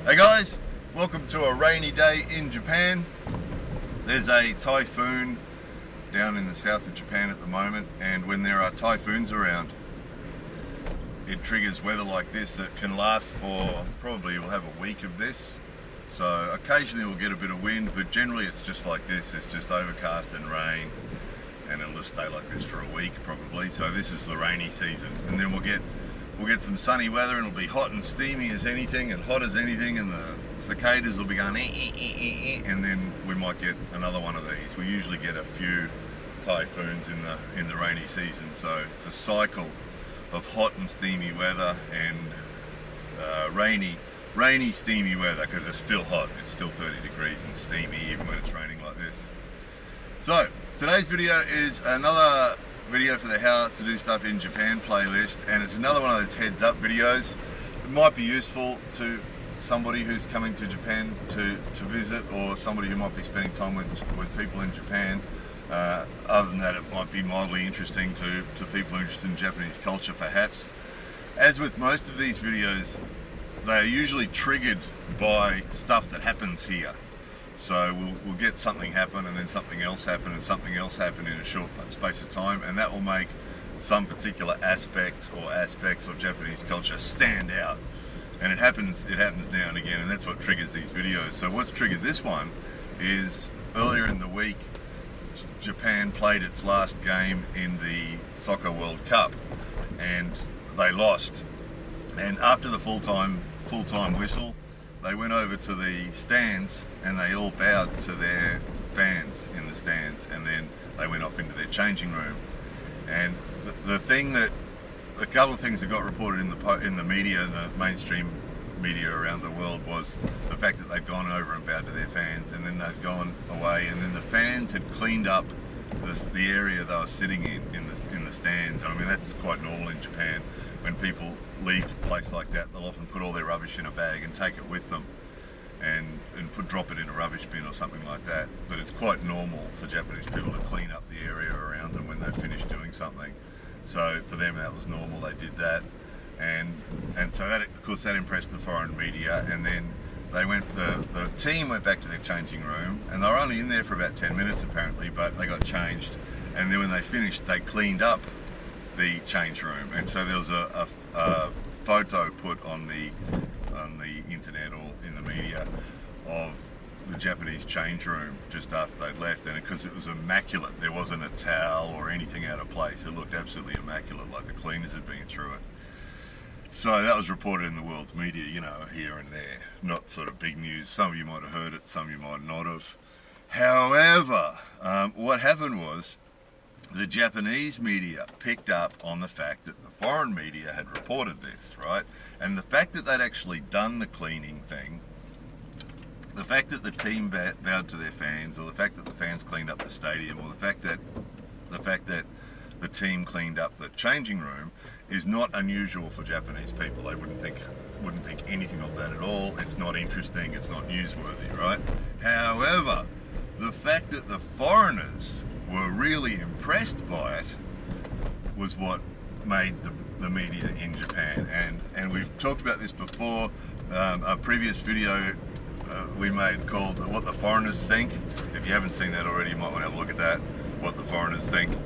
Hey guys, welcome to a rainy day in Japan. There's a typhoon down in the south of Japan at the moment, and when there are typhoons around, it triggers weather like this that can last for probably, we'll have a week of this. So occasionally we'll get a bit of wind, but generally it's just like this. It's just overcast and rain, and it'll just stay like this for a week probably. So this is the rainy season, and then we'll get some sunny weather, and it'll be hot and steamy as anything, and hot as anything, and the cicadas will be going and then we might get another one of these. We usually get a few typhoons in the rainy season, so it's a cycle of hot and steamy weather and rainy steamy weather, because it's still hot. It's still 30 degrees and steamy even when it's raining like this. So today's video is another video for the How to Do Stuff in Japan playlist, and it's another one of those heads up videos. It might be useful to somebody who's coming to Japan to visit, or somebody who might be spending time with people in Japan. Other than that, it might be mildly interesting to people interested in Japanese culture perhaps. As with most of these videos, they are usually triggered by stuff that happens here. So we'll get something happen, and then something else happen, and something else happen in a short space of time, and that will make some particular aspect or aspects of Japanese culture stand out. And it happens now and again, and that's what triggers these videos. So what's triggered this one is earlier in the week, Japan played its last game in the Soccer World Cup, and they lost. And after the full-time whistle, they went over to the stands and they all bowed to their fans in the stands, and then they went off into their changing room. And a couple of things that got reported in the media, the mainstream media around the world, was the fact that they'd gone over and bowed to their fans, and then they'd gone away, and then the fans had cleaned up the area they were sitting in the stands. And I mean, that's quite normal in Japan. When people leave a place like that, they'll often put all their rubbish in a bag and take it with them, and drop it in a rubbish bin or something like that. But it's quite normal for Japanese people to clean up the area around them when they've finished doing something. So for them that was normal. They did that, and so that, of course, that impressed the foreign media. And then the team went back to their changing room, and they were only in there for about 10 minutes apparently, but they got changed, and then when they finished, they cleaned up the change room. And so there was a photo put on the internet or in the media of the Japanese change room just after they'd left, and because it was immaculate, there wasn't a towel or anything out of place. It looked absolutely immaculate, like the cleaners had been through it. So that was reported in the world's media, here and there. Not sort of big news. Some of you might have heard it, some of you might not have. However, what happened was the Japanese media picked up on the fact that the foreign media had reported this, right? And the fact that they'd actually done the cleaning thing, the fact that the team bowed to their fans, or the fact that the fans cleaned up the stadium, or the fact that the team cleaned up the changing room, is not unusual for Japanese people. They wouldn't think anything of that at all. It's not interesting, it's not newsworthy, right? However, the fact that the foreigners were really impressed by it was what made the media in Japan. And we've talked about this before. A previous video we made called What the Foreigners Think. If you haven't seen that already, you might want to have a look at that, What the Foreigners Think.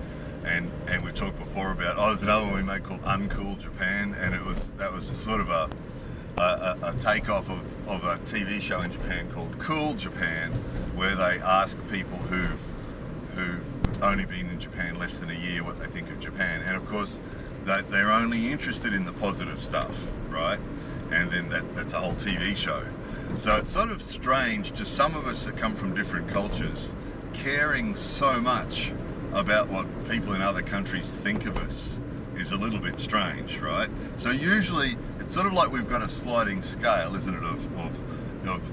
And we talked before about, there's another one we made called Uncool Japan, and that was sort of a takeoff of a TV show in Japan called Cool Japan, where they ask people who've only been in Japan less than a year what they think of Japan. And of course they're only interested in the positive stuff, right? And then that's a whole TV show. So it's sort of strange to some of us that come from different cultures caring so much about what people in other countries think of us is a little bit strange, right? So usually it's sort of like we've got a sliding scale, isn't it, of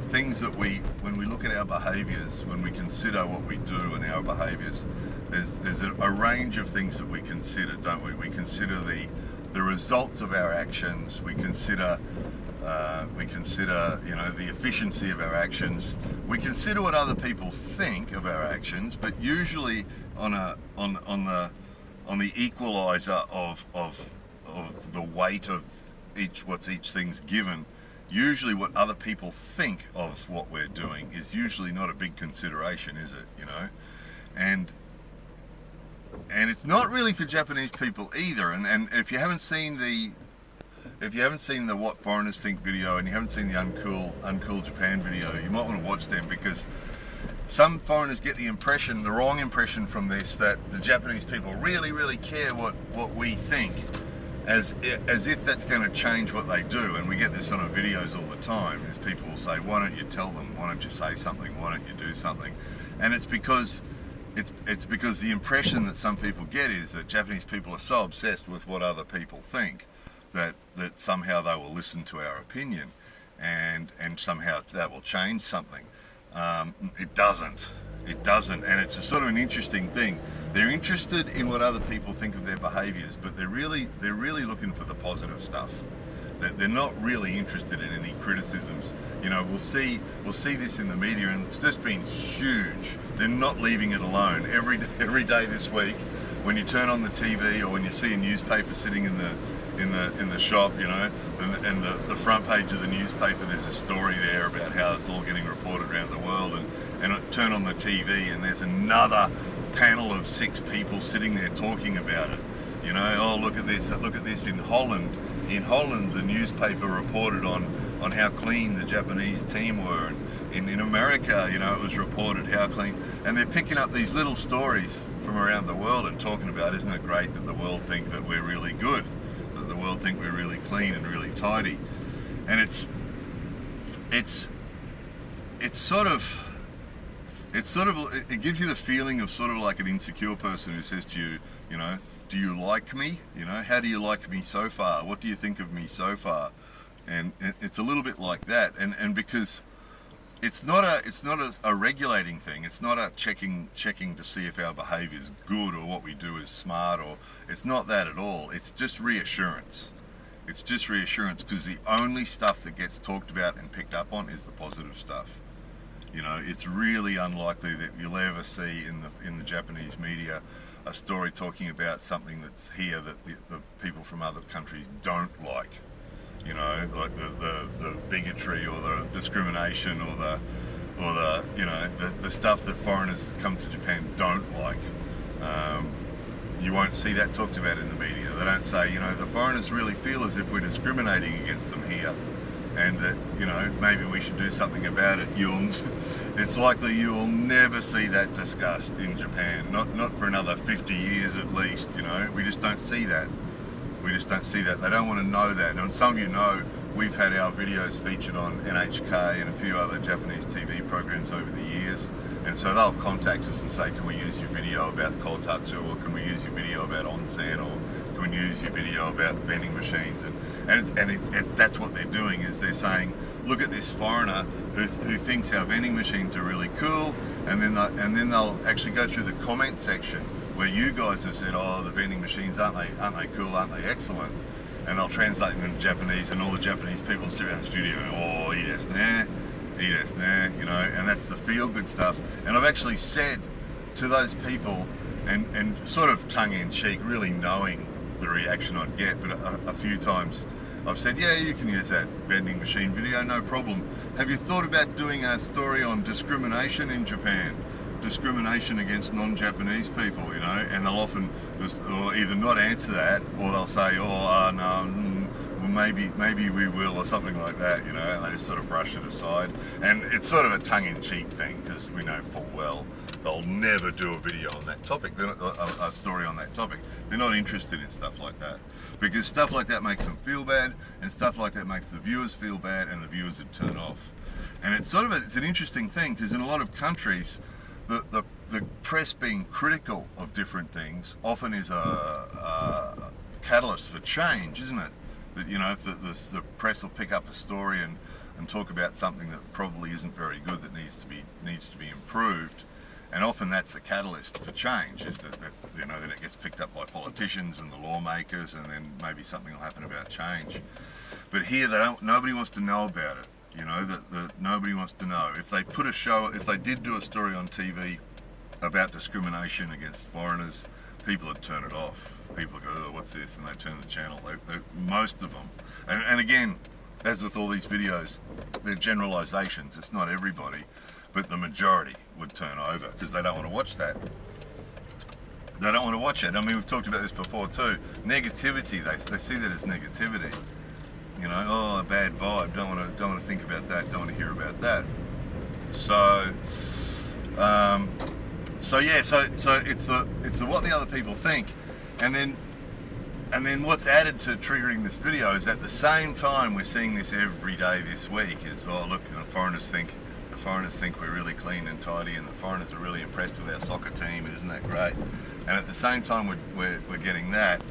things that when we look at our behaviours, when we consider what we do and our behaviours, there's a range of things that we consider, don't we? We consider the results of our actions. We consider the efficiency of our actions. We consider what other people think of our actions, but usually on the equalizer of the weight of each thing's given usually what other people think of what we're doing is usually not a big consideration, is it? You know, and it's not really for Japanese people either. And if you haven't seen the What Foreigners Think video, and you haven't seen the Uncool Japan video, you might want to watch them, because some foreigners get the wrong impression from this, that the Japanese people really care what we think, as if that's going to change what they do. And we get this on our videos all the time, is people will say, why don't you tell them, why don't you say something, why don't you do something? And it's because the impression that some people get is that Japanese people are so obsessed with what other people think that somehow they will listen to our opinion, and somehow that will change something. It doesn't, and it's a sort of an interesting thing. They're interested in what other people think of their behaviours, but they're really looking for the positive stuff. They're not really interested in any criticisms. You know, we'll see this in the media, and it's just been huge. They're not leaving it alone. Every day this week, when you turn on the TV or when you see a newspaper sitting in the shop, you know, and the front page of the newspaper, there's a story there about how it's all getting reported around the world, and turn on the TV and there's another panel of 6 people sitting there talking about it. You know, oh, look at this in Holland. In Holland, the newspaper reported on how clean the Japanese team were, and in America, you know, it was reported how clean. And they're picking up these little stories from around the world and talking about, isn't it great that the world think that we're really good, that the world think we're really clean and really tidy. And it gives you the feeling of sort of like an insecure person who says to you, you know, do you like me? You know, how do you like me so far? What do you think of me so far? And it's a little bit like that. And because it's not a regulating thing. It's not a checking to see if our behaviour is good or what we do is smart, or it's not that at all. It's just reassurance. It's just reassurance, because the only stuff that gets talked about and picked up on is the positive stuff. You know, it's really unlikely that you'll ever see in the Japanese media a story talking about something that's here that the people from other countries don't like. You know, like the bigotry or the discrimination or the you know, the stuff that foreigners come to Japan don't like. You won't see that talked about in the media. They don't say, you know, the foreigners really feel as if we're discriminating against them here, and that, you know, maybe we should do something about it. It's likely you'll never see that discussed in Japan, not for another 50 years at least. You know, we just don't see that. We just don't see that. They don't want to know that. And some of you know, we've had our videos featured on NHK and a few other Japanese TV programs over the years, and so they'll contact us and say, can we use your video about kotatsu, or can we use your video about onsen, or can we use your video about vending machines? And that's what they're doing, is they're saying, look at this foreigner who thinks our vending machines are really cool, and then they'll actually go through the comment section where you guys have said, oh, the vending machines, aren't they cool, aren't they excellent? And they'll translate them into Japanese, and all the Japanese people sit around the studio and go, oh,いいですね, you know, and that's the feel-good stuff. And I've actually said to those people, and sort of tongue-in-cheek, really knowing the reaction I'd get, but a few times I've said, yeah, you can use that vending machine video, no problem. Have you thought about doing a story on discrimination in Japan? Discrimination against non-Japanese people, you know? And they'll often just either not answer that, or they'll say, oh, no, well, maybe we will, or something like that, you know, and they just sort of brush it aside. And it's sort of a tongue-in-cheek thing, because we know full well they'll never do a video on that topic, a story on that topic. They're not interested in stuff like that, because stuff like that makes them feel bad, and stuff like that makes the viewers feel bad, and the viewers would turn off. And it's sort of it's an interesting thing, because in a lot of countries, the press being critical of different things often is a catalyst for change, isn't it? That, you know, if the press will pick up a story and talk about something that probably isn't very good, that needs to be improved, and often that's the catalyst for change, is that you know, then it gets picked up by politicians and the lawmakers, and then maybe something will happen about change. But here nobody wants to know about it. You know, that nobody wants to know. If they did do a story on TV about discrimination against foreigners, people would turn it off. People go, oh, what's this? And they turn the channel. Most of them. And again, as with all these videos, they're generalizations. It's not everybody, but the majority would turn over because they don't want to watch that. They don't want to watch it. I mean, we've talked about this before too. Negativity, they see that as negativity. You know, oh, a bad vibe. Don't want to think about that. Don't want to hear about that. So yeah. So it's the what the other people think, and then what's added to triggering this video is at the same time we're seeing this every day this week. Is, oh look, the foreigners think we're really clean and tidy, and the foreigners are really impressed with our soccer team. Isn't that great? And at the same time we're getting that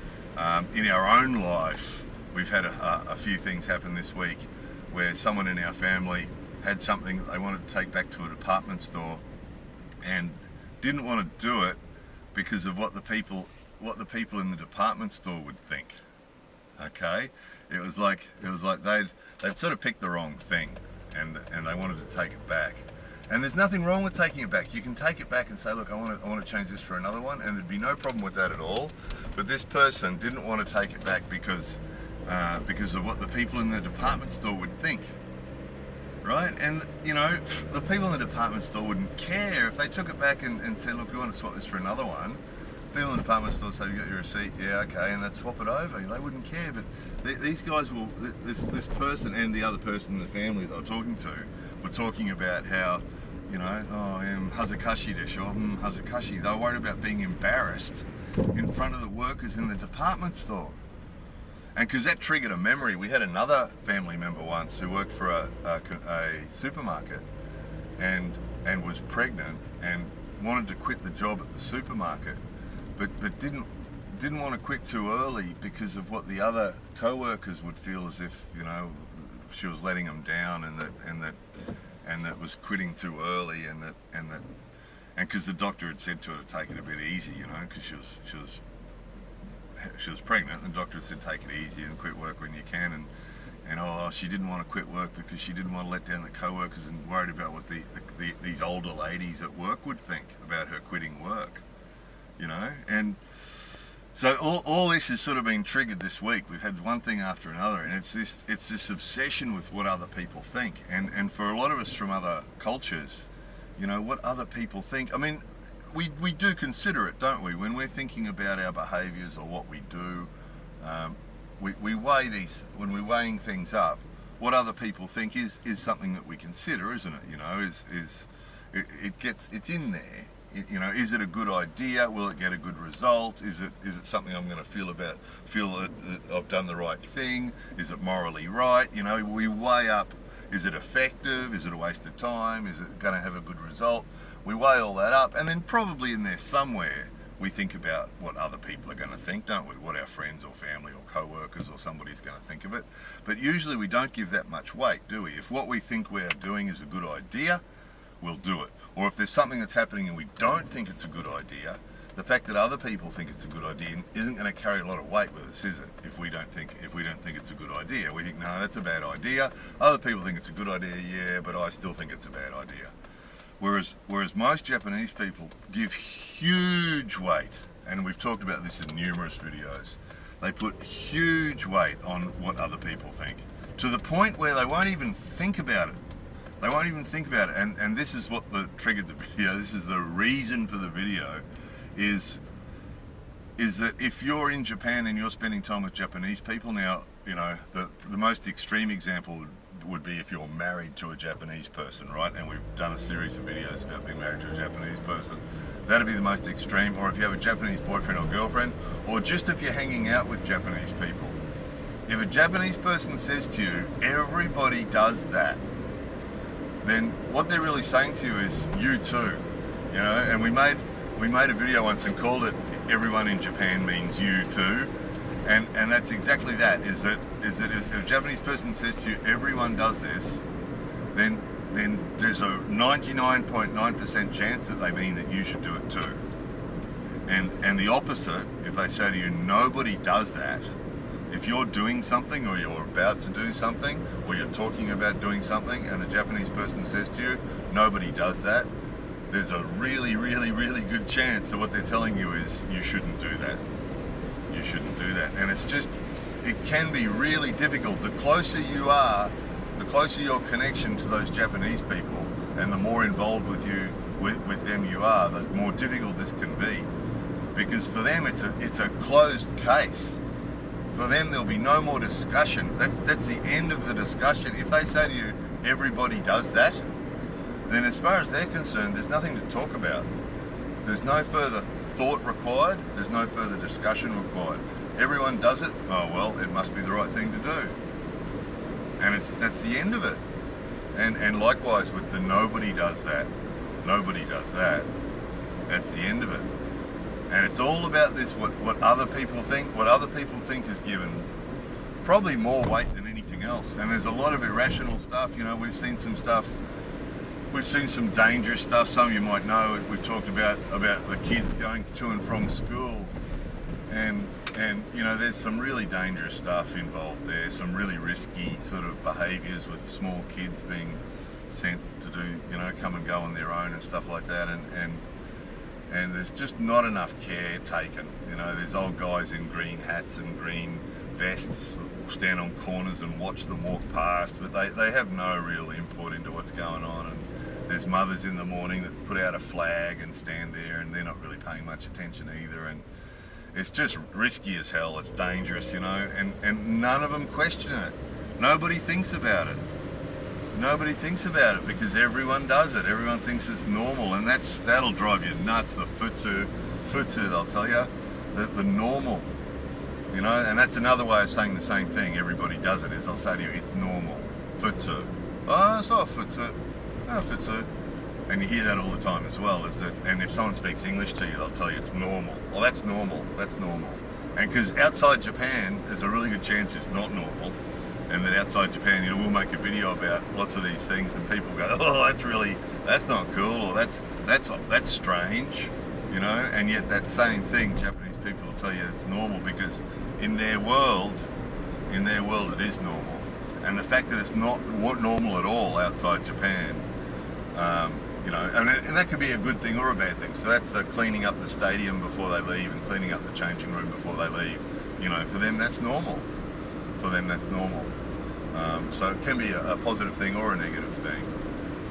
in our own life. We've had a few things happen this week where someone in our family had something that they wanted to take back to a department store and didn't want to do it because of what the people in the department store would think. Okay, it was like they'd sort of picked the wrong thing, and they wanted to take it back. And there's nothing wrong with taking it back. You can take it back and say, look, I want to change this for another one, and there'd be no problem with that at all. But this person didn't want to take it back because of what the people in the department store would think. Right? And you know, the people in the department store wouldn't care if they took it back and said, look, we want to swap this for another one. People in the department store say, you got your receipt? Yeah, okay, and they'd swap it over. They wouldn't care. But these guys will, this person and the other person in the family that I'm talking to were talking about how, you know, oh, hazakashi desho, hazakashi. They were worried about being embarrassed in front of the workers in the department store. And because that triggered a memory, we had another family member once who worked for a supermarket and was pregnant and wanted to quit the job at the supermarket, but didn't want to quit too early because of what the other co-workers would feel, as if, you know, she was letting them down, and that was quitting too early, and because the doctor had said to her to take it a bit easy, you know, because she was pregnant, and the doctor said take it easy and quit work when you can, and oh, she didn't want to quit work because she didn't want to let down the co-workers and worried about what these older ladies at work would think about her quitting work, you know. And so all this has sort of been triggered this week. We've had one thing after another, and it's this obsession with what other people think, and for a lot of us from other cultures, you know, what other people think. I mean, we do consider it, don't we, when we're thinking about our behaviours or what we do. We weigh these, when we're weighing things up, what other people think is something that we consider, isn't it? You know, it's in there. You know, is it a good idea? Will it get a good result? Is it something I'm going to feel that I've done the right thing? Is it morally right? You know, we weigh up, is it effective? Is it a waste of time? Is it going to have a good result? We weigh all that up, and then probably in there somewhere we think about what other people are going to think, don't we? What our friends or family or co-workers or somebody's going to think of it. But usually we don't give that much weight, do we? If what we think we're doing is a good idea, we'll do it. Or if there's something that's happening and we don't think it's a good idea, the fact that other people think it's a good idea isn't going to carry a lot of weight with us, is it? If we don't think it's a good idea, we think, no, that's a bad idea. Other people think it's a good idea, yeah, but I still think it's a bad idea. Whereas most Japanese people give huge weight, and we've talked about this in numerous videos, they put huge weight on what other people think, to the point where they won't even think about it. They won't even think about it, and this is what triggered the video. This is the reason for the video, is that if you're in Japan and you're spending time with Japanese people, now, you know, the most extreme example would be if you're married to a Japanese person, right? And we've done a series of videos about being married to a Japanese person. That'd be the most extreme. Or if you have a Japanese boyfriend or girlfriend, or just if you're hanging out with Japanese people. If a Japanese person says to you, everybody does that, then what they're really saying to you is, you too, you know. And we made a video once and called it "Everyone in Japan Means You Too," and that's exactly that. Is that if a Japanese person says to you, everyone does this, then there's a 99.9% chance that they mean that you should do it too. And the opposite, if they say to you, nobody does that, if you're doing something or you're about to do something or you're talking about doing something and the Japanese person says to you, nobody does that, there's a really, really, really good chance that what they're telling you is you shouldn't do that. You shouldn't do that. And it's it can be really difficult. The closer you are, the closer your connection to those Japanese people, and the more involved with them you are, the more difficult this can be. Because for them, it's a closed case. For them, there'll be no more discussion. That's the end of the discussion. If they say to you, everybody does that, then as far as they're concerned, there's nothing to talk about. There's no further thought required. There's no further discussion required. Everyone does it. Oh well, it must be the right thing to do. And that's the end of it. And likewise with the nobody does that. Nobody does that. That's the end of it. And it's all about this, what other people think. What other people think is given probably more weight than anything else. And there's a lot of irrational stuff. You know, we've seen some stuff. We've seen some dangerous stuff. Some of you might know. We've talked about the kids going to and from school, and you know, there's some really dangerous stuff involved there. Some really risky sort of behaviours with small kids being sent to do, you know, come and go on their own and stuff like that. And there's just not enough care taken. You know, there's old guys in green hats and green vests stand on corners and watch them walk past, but they have no real input into what's going on. And there's mothers in the morning that put out a flag and stand there, and they're not really paying much attention either. And it's just risky as hell. It's dangerous, you know, and none of them question it. Nobody thinks about it. Nobody thinks about it because everyone does it. Everyone thinks it's normal, and that'll drive you nuts. The futsu, they'll tell you, the normal, you know. And that's another way of saying the same thing. Everybody does it. Is they'll say to you, it's normal. Futsu. Oh, it's not futsu. Oh, futsu. And you hear that all the time as well. Is that? And if someone speaks English to you, they'll tell you it's normal. Well, that's normal. That's normal. And because outside Japan, there's a really good chance it's not normal. And that outside Japan, you know, we'll make a video about lots of these things, and people go, "Oh, that's not cool," or that's strange, you know. And yet that same thing, Japanese people will tell you it's normal because in their world, it is normal. And the fact that it's not normal at all outside Japan, you know, and that could be a good thing or a bad thing. So that's the cleaning up the stadium before they leave and cleaning up the changing room before they leave. You know, for them that's normal. For them that's normal. So it can be a positive thing or a negative thing.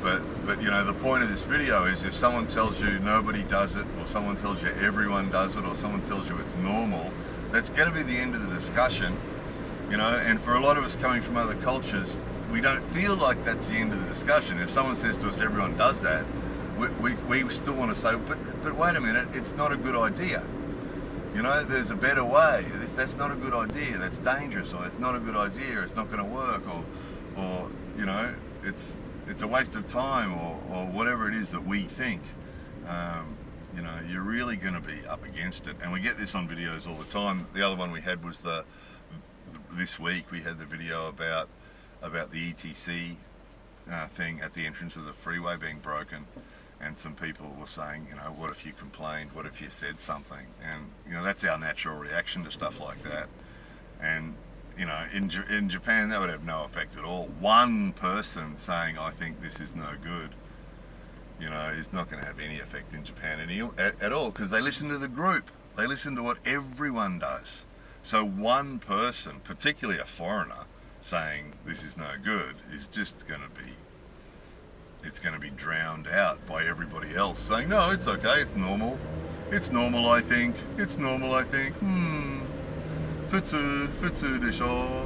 But you know, the point of this video is if someone tells you nobody does it, or someone tells you everyone does it, or someone tells you it's normal, that's going to be the end of the discussion. You know, and for a lot of us coming from other cultures, we don't feel like that's the end of the discussion. If someone says to us everyone does that, we still want to say, but wait a minute, it's not a good idea. You know, there's a better way. That's not a good idea. That's dangerous, or it's not a good idea. It's not going to work, or you know, it's a waste of time, or whatever it is that we think. You know, you're really going to be up against it, and we get this on videos all the time. The other one we had was this week we had the video about the ETC thing at the entrance of the freeway being broken. And some people were saying, you know, what if you complained? What if you said something? And, you know, that's our natural reaction to stuff like that. And, you know, in Japan, that would have no effect at all. One person saying, I think this is no good, you know, is not going to have any effect in Japan at all, because they listen to the group. They listen to what everyone does. So one person, particularly a foreigner, saying this is no good is just going to be, it's going to be drowned out by everybody else saying, no, it's okay, it's normal. It's normal, I think. It's normal, I think. Futsu desho.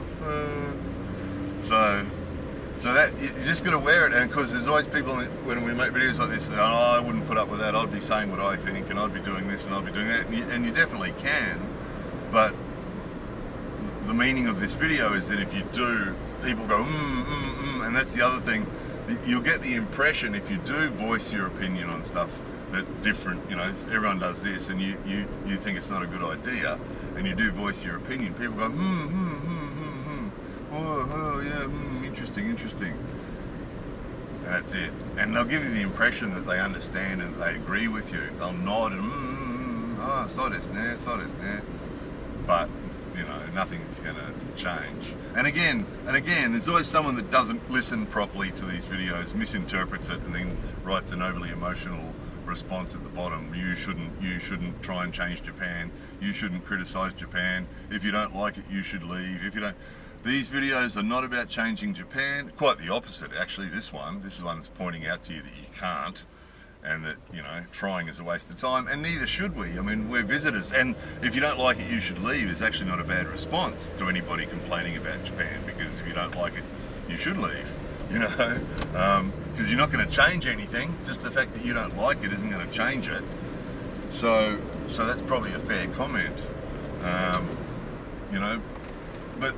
So that, you just got to wear it. And because there's always people, when we make videos like this, oh, I wouldn't put up with that. I'd be saying what I think, and I'd be doing this, and I'd be doing that. And you definitely can. But the meaning of this video is that if you do, people go, and that's the other thing. You'll get the impression if you do voice your opinion on stuff that different, you know, everyone does this, and you think it's not a good idea, and you do voice your opinion, people go, oh yeah, interesting. And that's it. And they'll give you the impression that they understand and they agree with you. They'll nod and, oh, so desu ne. But, you know, nothing's going to change. And again, there's always someone that doesn't listen properly to these videos, misinterprets it, and then writes an overly emotional response at the bottom. You shouldn't try and change Japan. You shouldn't criticize Japan. If you don't like it, you should leave. If you don't, these videos are not about changing Japan. Quite the opposite, actually. This is one that's pointing out to you that you can't, and that, you know, trying is a waste of time, and neither should we. I mean, we're visitors, and if you don't like it, you should leave is actually not a bad response to anybody complaining about Japan, because if you don't like it, you should leave, you know, because you're not going to change anything. Just the fact that you don't like it isn't going to change it. So that's probably a fair comment, you know, but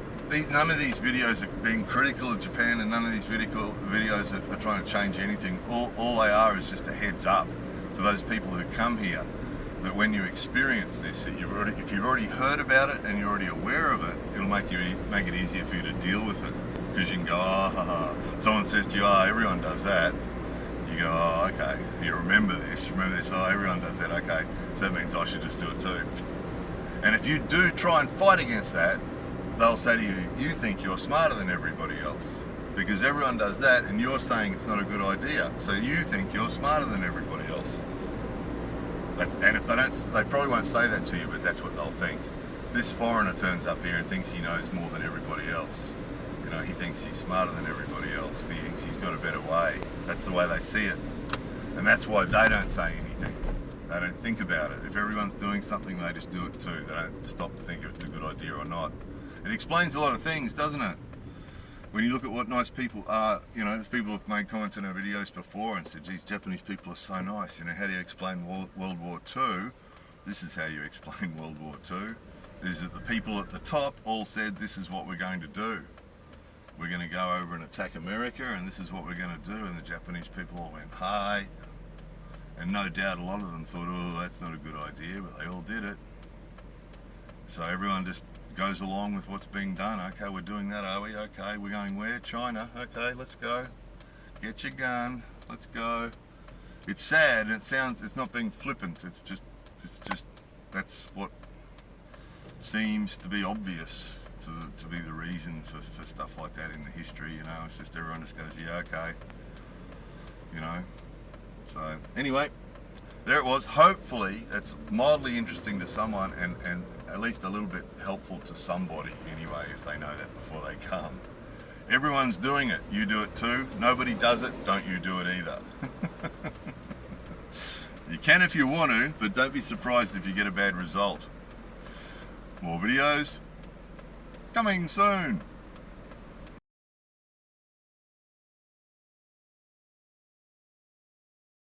none of these videos are being critical of Japan, and none of these videos are trying to change anything. All they are is just a heads up for those people who come here, that when you experience this, that if you've already heard about it and you're already aware of it, it'll make it easier for you to deal with it. Because you can go, oh, someone says to you, oh, everyone does that. You go, oh, okay. You remember this, oh, everyone does that, okay. So that means I should just do it too. And if you do try and fight against that, they'll say to you, you think you're smarter than everybody else because everyone does that, and you're saying it's not a good idea, so you think you're smarter than everybody else. And if they don't, they probably won't say that to you, but that's what they'll think. This foreigner turns up here and thinks he knows more than everybody else. You know, he thinks he's smarter than everybody else. He thinks he's got a better way. That's the way they see it, and that's why they don't say anything. They don't think about it. If everyone's doing something, they just do it too. They don't stop to think if it's a good idea or not. It explains a lot of things, doesn't it? When you look at what nice people are, you know, people have made comments in our videos before and said, geez, Japanese people are so nice. You know, how do you explain World War II? This is how you explain World War II, is that the people at the top all said, this is what we're going to do. We're going to go over and attack America, and this is what we're going to do. And the Japanese people all went, hi. And no doubt a lot of them thought, oh, that's not a good idea, but they all did it. So everyone just goes along with what's being done. Okay, we're doing that, are we? Okay, we're going where? China. Okay, let's go. Get your gun. Let's go. It's sad, and it's not being flippant. It's just that's what seems to be obvious to be the reason for stuff like that in the history. You know, it's just everyone just goes, yeah, okay. You know. So anyway, there it was. Hopefully, it's mildly interesting to someone, and at least a little bit helpful to somebody anyway, if they know that before they come. Everyone's doing it. You do it too. Nobody does it. Don't you do it either. You can if you want to, but don't be surprised if you get a bad result. More videos coming soon.